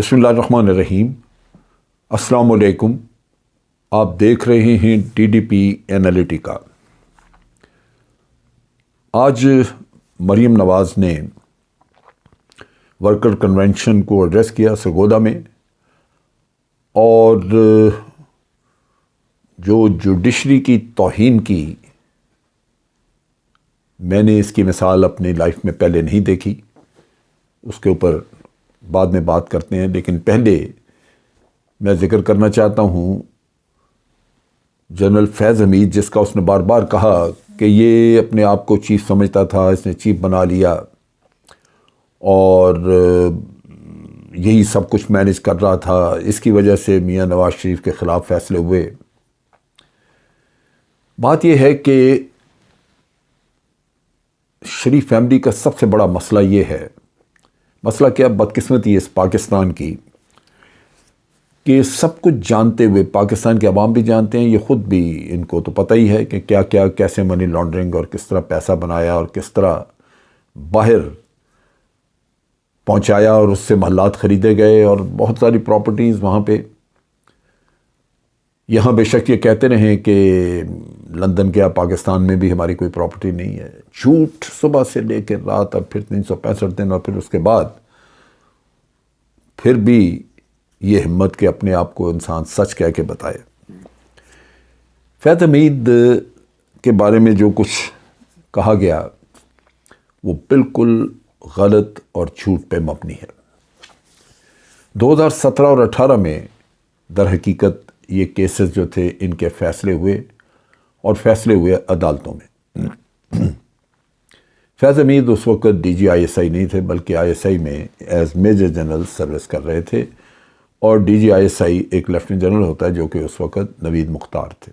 بسم اللہ الرحمن الرحیم۔ السلام علیکم۔ آپ دیکھ رہے ہیں ٹی ڈی پی اینالیٹیکا۔ آج مریم نواز نے ورکر کنونشن کو ایڈریس کیا سرگودا میں، اور جو جوڈیشری کی توہین کی، میں نے اس کی مثال اپنی لائف میں پہلے نہیں دیکھی، اس کے اوپر بعد میں بات کرتے ہیں، لیکن پہلے میں ذکر کرنا چاہتا ہوں جنرل فیض حمید، جس کا اس نے بار بار کہا کہ یہ اپنے آپ کو چیف سمجھتا تھا، اس نے چیف بنا لیا اور یہی سب کچھ مینیج کر رہا تھا، اس کی وجہ سے میاں نواز شریف کے خلاف فیصلے ہوئے۔ بات یہ ہے کہ شریف فیملی کا سب سے بڑا مسئلہ یہ ہے، مسئلہ کیا، بدقسمتی ہے اس پاکستان کی، کہ سب کچھ جانتے ہوئے، پاکستان کے عوام بھی جانتے ہیں، یہ خود بھی ان کو تو پتہ ہی ہے کہ کیا کیا کیسے منی لانڈرنگ اور کس طرح پیسہ بنایا اور کس طرح باہر پہنچایا، اور اس سے محلات خریدے گئے اور بہت ساری پراپرٹیز وہاں پہ۔ یہاں بے شک یہ کہتے رہیں کہ لندن کیا پاکستان میں بھی ہماری کوئی پراپرٹی نہیں ہے، جھوٹ صبح سے لے کے رات، اور پھر 365 دن، اور پھر اس کے بعد پھر بھی یہ ہمت کہ اپنے آپ کو انسان سچ کہہ کے بتائے۔ فیض حمید کے بارے میں جو کچھ کہا گیا وہ بالکل غلط اور جھوٹ پہ مبنی ہے۔ 2017 اور 18 میں در حقیقت یہ کیسز جو تھے ان کے فیصلے ہوئے، اور فیصلے ہوئے عدالتوں میں۔ فیض حمید اس وقت D G I S I نہیں تھے، بلکہ آئی ایس آئی میں ایز میجر جنرل سروس کر رہے تھے، اور D G I S I ایک لیفٹیننٹ جنرل ہوتا ہے جو کہ اس وقت نوید مختار تھے۔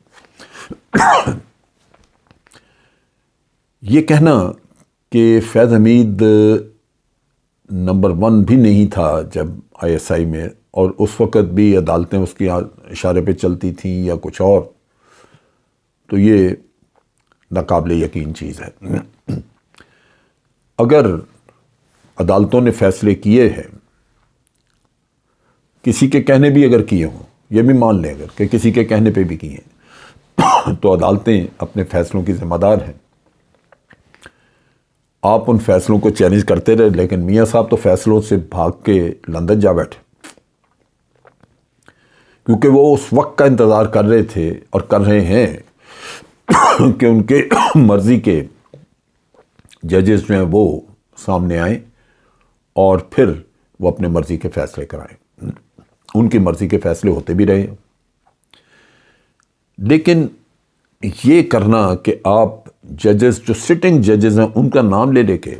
یہ کہنا کہ فیض حمید نمبر 1 بھی نہیں تھا جب آئی ایس آئی میں، اور اس وقت بھی عدالتیں اس کی اشارے پہ چلتی تھیں یا کچھ اور، تو یہ ناقابل یقین چیز ہے۔ اگر عدالتوں نے فیصلے کیے ہیں، کسی کے کہنے بھی اگر کیے ہوں، یہ بھی مان لیں اگر کہ کسی کے کہنے پہ بھی کیے ہیں، تو عدالتیں اپنے فیصلوں کی ذمہ دار ہیں۔ آپ ان فیصلوں کو چیلنج کرتے رہے، لیکن میاں صاحب تو فیصلوں سے بھاگ کے لندن جا بیٹھے، کیونکہ وہ اس وقت کا انتظار کر رہے تھے اور کر رہے ہیں کہ ان کے مرضی کے ججز جو ہیں وہ سامنے آئیں، اور پھر وہ اپنے مرضی کے فیصلے کرائیں۔ ان کی مرضی کے فیصلے ہوتے بھی رہے، لیکن یہ کرنا کہ آپ ججز جو سٹنگ ججز ہیں ان کا نام لے لے کے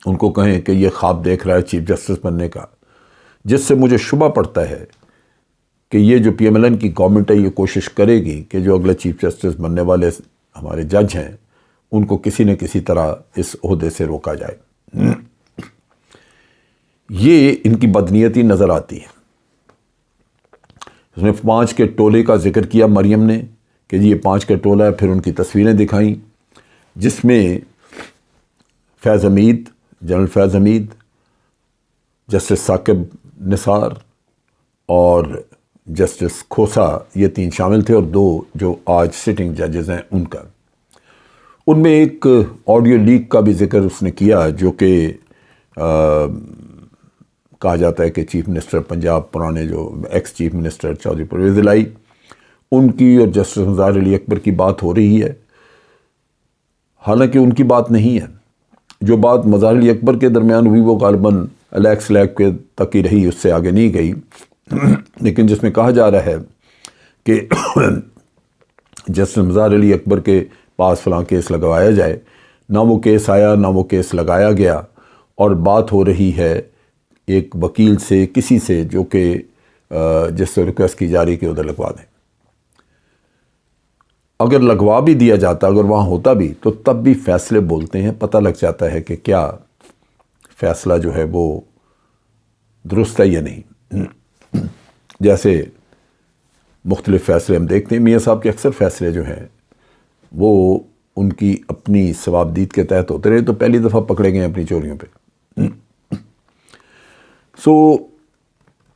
ان کو کہیں کہ یہ خواب دیکھ رہا ہے چیف جسٹس بننے کا، جس سے مجھے شبہ پڑتا ہے کہ یہ جو پی ایم ایل این کی گورنمنٹ ہے یہ کوشش کرے گی کہ جو اگلے چیف جسٹس بننے والے ہمارے جج ہیں ان کو کسی نہ کسی طرح اس عہدے سے روکا جائے۔ یہ ان کی بدنیتی نظر آتی ہے۔ اس نے 5 کے ٹولے کا ذکر کیا مریم نے کہ جی یہ 5 کا ٹولہ ہے، پھر ان کی تصویریں دکھائیں جس میں فیض حمید، جنرل فیض حمید، جسٹس ثاقب نثار اور جسٹس کھوسا، یہ 3 شامل تھے، اور 2 جو آج سٹنگ ججز ہیں ان کا۔ ان میں ایک آڈیو لیک کا بھی ذکر اس نے کیا، جو کہ کہا جاتا ہے کہ چیف منسٹر پنجاب پرانے جو ex chief minister Chaudhry Pervaiz Elahi, ان کی اور جسٹس مظاہر علی اکبر کی بات ہو رہی ہے، حالانکہ ان کی بات نہیں ہے۔ جو بات مظاہر علی اکبر کے درمیان ہوئی وہ غالباً الیکس لیک کے تک ہی رہی، اس سے آگے نہیں گئی، لیکن جس میں کہا جا رہا ہے کہ جسٹس مظاہر علی اکبر کے پاس فلاں کیس لگوایا جائے، نہ وہ کیس آیا نہ وہ کیس لگایا گیا، اور بات ہو رہی ہے ایک وکیل سے، کسی سے جو کہ جس سے ریکویسٹ کی جا رہی کہ ادھر لگوا دیں۔ اگر لگوا بھی دیا جاتا، اگر وہاں ہوتا بھی، تو تب بھی فیصلے بولتے ہیں، پتہ لگ جاتا ہے کہ کیا فیصلہ جو ہے وہ درست ہے یا نہیں۔ جیسے مختلف فیصلے ہم دیکھتے ہیں، میاں صاحب کے اکثر فیصلے جو ہیں وہ ان کی اپنی ثوابدید کے تحت ہوتے رہے، تو پہلی دفعہ پکڑے گئے اپنی چوریوں پہ۔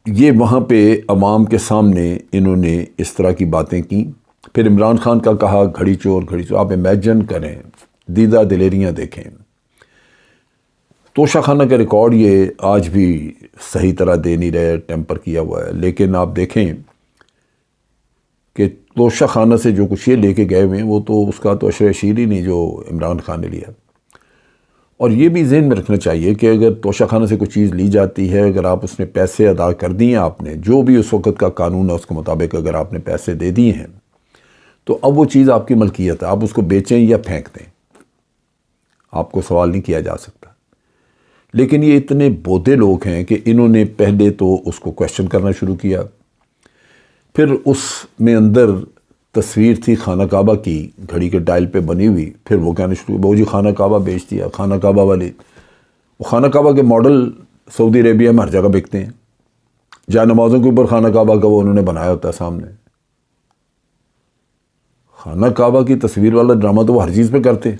یہ وہاں پہ عوام کے سامنے انہوں نے اس طرح کی باتیں کی. پھر عمران خان کا کہا گھڑی چور گھڑی چور. آپ امیجن کریں، دیدہ دلیریاں دیکھیں. توشہ خانہ کا ریکارڈ یہ آج بھی صحیح طرح دے نہیں رہے، ٹیمپر کیا ہوا ہے. لیکن آپ دیکھیں کہ توشہ خانہ سے جو کچھ یہ لے کے گئے ہوئے ہیں وہ تو اس کا تو عشر شیر ہی نہیں جو عمران خان نے لیا. اور یہ بھی ذہن میں رکھنا چاہیے کہ اگر توشہ خانہ سے کوئی چیز لی جاتی ہے، اگر آپ اس میں پیسے ادا کر دیے، آپ نے جو بھی اس وقت کا قانون ہے اس کے مطابق اگر آپ نے پیسے دے دیے ہیں تو اب وہ چیز آپ کی ملکیت ہے. آپ اس کو بیچیں یا پھینک دیں، آپ کو سوال نہیں کیا جا سکتا. لیکن یہ اتنے بودے لوگ ہیں کہ انہوں نے پہلے تو اس کو کویشچن کرنا شروع کیا. پھر اس میں اندر تصویر تھی خانہ کعبہ کی، گھڑی کے ڈائل پہ بنی ہوئی. پھر وہ کہنا شروع بہو جی خانہ کعبہ بیچ دیا. خانہ کعبہ والے، وہ خانہ کعبہ کے ماڈل سعودی عربیہ میں ہر جگہ بکتے ہیں. جائے نمازوں کے اوپر خانہ کعبہ کا وہ انہوں نے بنایا ہوتا ہے سامنے. خانہ کعبہ کی تصویر والا ڈرامہ تو وہ ہر چیز پہ کرتے ہیں.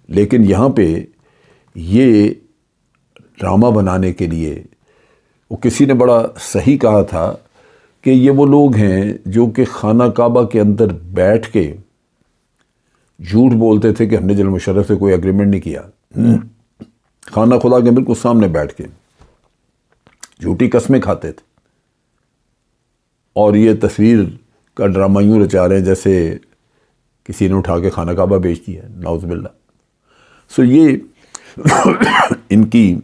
لیکن یہاں پہ یہ ڈرامہ بنانے کے لیے وہ کسی نے بڑا صحیح کہا تھا کہ یہ وہ لوگ ہیں جو کہ خانہ کعبہ کے اندر بیٹھ کے جھوٹ بولتے تھے کہ ہم نے جنرل مشرف سے کوئی ایگریمنٹ نہیں کیا. خانہ خدا کے بالکل سامنے بیٹھ کے جھوٹی قسمیں کھاتے تھے، اور یہ تصویر کا ڈرامہ یوں رچا رہے ہیں جیسے کسی نے اٹھا کے خانہ کعبہ بیچ دیا ہے، نعوذ باللہ. سو یہ ان کی.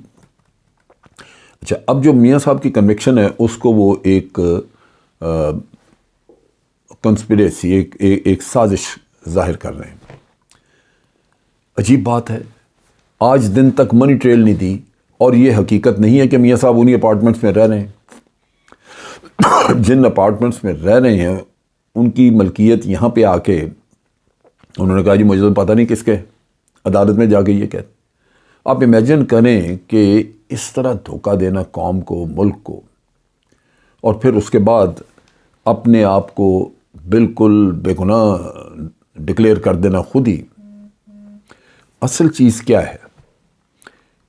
اچھا، اب جو میاں صاحب کی کنوکشن ہے اس کو وہ ایک کنسپریسی، ایک سازش ظاہر کر رہے ہیں. عجیب بات ہے، آج دن تک منی ٹریل نہیں دی، اور یہ حقیقت نہیں ہے کہ میاں صاحب انہی اپارٹمنٹس میں رہ رہے ہیں. جن اپارٹمنٹس میں رہ رہے ہیں ان کی ملکیت یہاں پہ آ کے انہوں نے کہا جی مجھے تو پتہ نہیں کس کے، عدالت میں جا کے یہ کہتے. آپ امیجن کریں کہ اس طرح دھوکہ دینا قوم کو، ملک کو، اور پھر اس کے بعد اپنے آپ کو بالکل بے گناہ ڈکلیئر کر دینا خود ہی. اصل چیز کیا ہے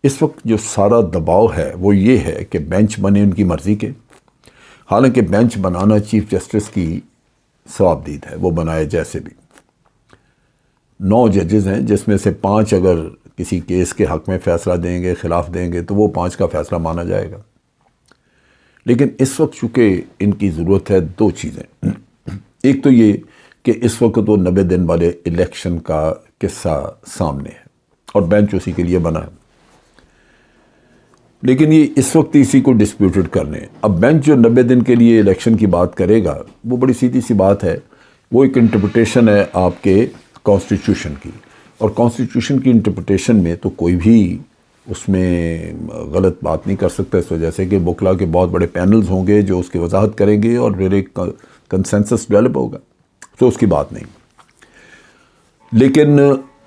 اس وقت؟ جو سارا دباؤ ہے وہ یہ ہے کہ بینچ بنے ان کی مرضی کے. حالانکہ بینچ بنانا چیف جسٹس کی ثوابدید ہے، وہ بنائے جیسے بھی. 9 ججز ہیں جس میں سے 5 اگر کسی کیس کے حق میں فیصلہ دیں گے، خلاف دیں گے، تو وہ 5 کا فیصلہ مانا جائے گا. لیکن اس وقت چونکہ ان کی ضرورت ہے 2 چیزیں. ایک تو یہ کہ اس وقت وہ 90 دن والے الیکشن کا قصہ سامنے ہے اور بینچ اسی کے لیے بنا ہے. لیکن یہ اس وقت اسی کو ڈسپیوٹڈ کرنے. اب بینچ جو 90 دن کے لیے الیکشن کی بات کرے گا وہ بڑی سیدھی سی بات ہے، وہ ایک انٹرپریٹیشن ہے آپ کے کانسٹیٹیوشن کی. اور کانسٹیٹیوشن کی انٹرپریٹیشن میں تو کوئی بھی اس میں غلط بات نہیں کر سکتا، اس وجہ سے کہ وکلا کے بہت بڑے پینلز ہوں گے جو اس کی وضاحت کریں گے اور پھر ایک کنسنسس ڈیولپ ہوگا، تو اس کی بات نہیں. لیکن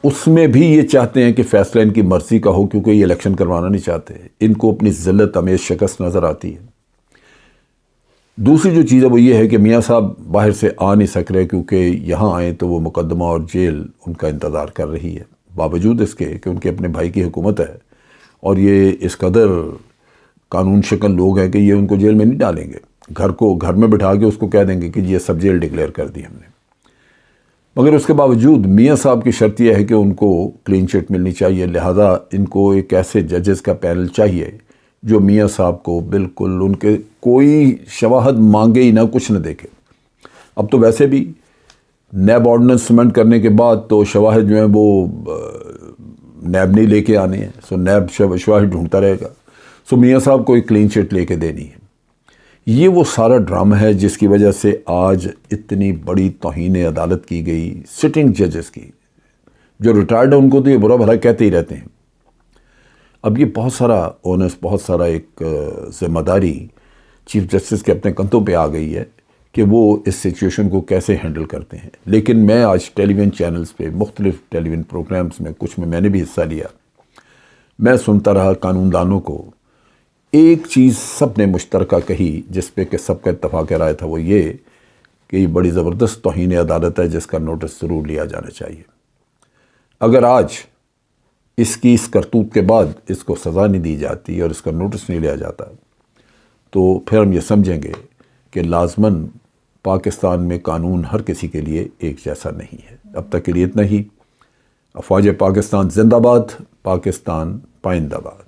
اس میں بھی یہ چاہتے ہیں کہ فیصلہ ان کی مرضی کا ہو، کیونکہ یہ الیکشن کروانا نہیں چاہتے. ان کو اپنی ذلت امیز شکست نظر آتی ہے. دوسری جو چیز ہے وہ یہ ہے کہ میاں صاحب باہر سے آ نہیں سک رہے، کیونکہ یہاں آئیں تو وہ مقدمہ اور جیل ان کا انتظار کر رہی ہے، باوجود اس کے کہ ان کے اپنے بھائی کی حکومت ہے اور یہ اس قدر قانون شکن لوگ ہیں کہ یہ ان کو جیل میں نہیں ڈالیں گے. گھر میں بٹھا کے اس کو کہہ دیں گے کہ یہ سب جیل ڈکلیئر کر دی ہم نے. مگر اس کے باوجود میاں صاحب کی شرط یہ ہے کہ ان کو کلین چٹ ملنی چاہیے. لہٰذا ان کو ایک ایسے ججز کا پینل چاہیے جو میاں صاحب کو بالکل ان کے کوئی شواہد مانگے ہی نہ، کچھ نہ دیکھے. اب تو ویسے بھی نیب آرڈیننس سمنٹ کرنے کے بعد تو شواہد جو ہیں وہ نیب نہیں لے کے آنے ہیں. سو نیب شواہد ڈھونڈتا رہے گا. سو میاں صاحب کو ایک کلین چٹ لے کے دینی ہے. یہ وہ سارا ڈرامہ ہے جس کی وجہ سے آج اتنی بڑی توہین عدالت کی گئی سٹنگ ججز کی. جو ریٹائرڈ ہیں ان کو تو یہ برا بھلا کہتے ہی رہتے ہیں. اب یہ بہت سارا اونس، بہت سارا ایک ذمہ داری چیف جسٹس کے اپنے کندھوں پہ آ گئی ہے کہ وہ اس سچویشن کو کیسے ہینڈل کرتے ہیں. لیکن میں آج ٹیلی ویژن چینلز پہ، مختلف ٹیلی ویژن پروگرامز میں، کچھ میں نے بھی حصہ لیا، میں سنتا رہا قانون دانوں کو. ایک چیز سب نے مشترکہ کہی جس پہ کہ سب کا اتفاق رائے تھا، وہ یہ کہ یہ بڑی زبردست توہین عدالت ہے جس کا نوٹس ضرور لیا جانا چاہیے. اگر آج اس کی اس کرتوت کے بعد اس کو سزا نہیں دی جاتی اور اس کا نوٹس نہیں لیا جاتا تو پھر ہم یہ سمجھیں گے کہ لازماً پاکستان میں قانون ہر کسی کے لیے ایک جیسا نہیں ہے۔ اب تک کے لیے اتنا ہی۔ افواج پاکستان زندہ باد، پاکستان پائندہ باد۔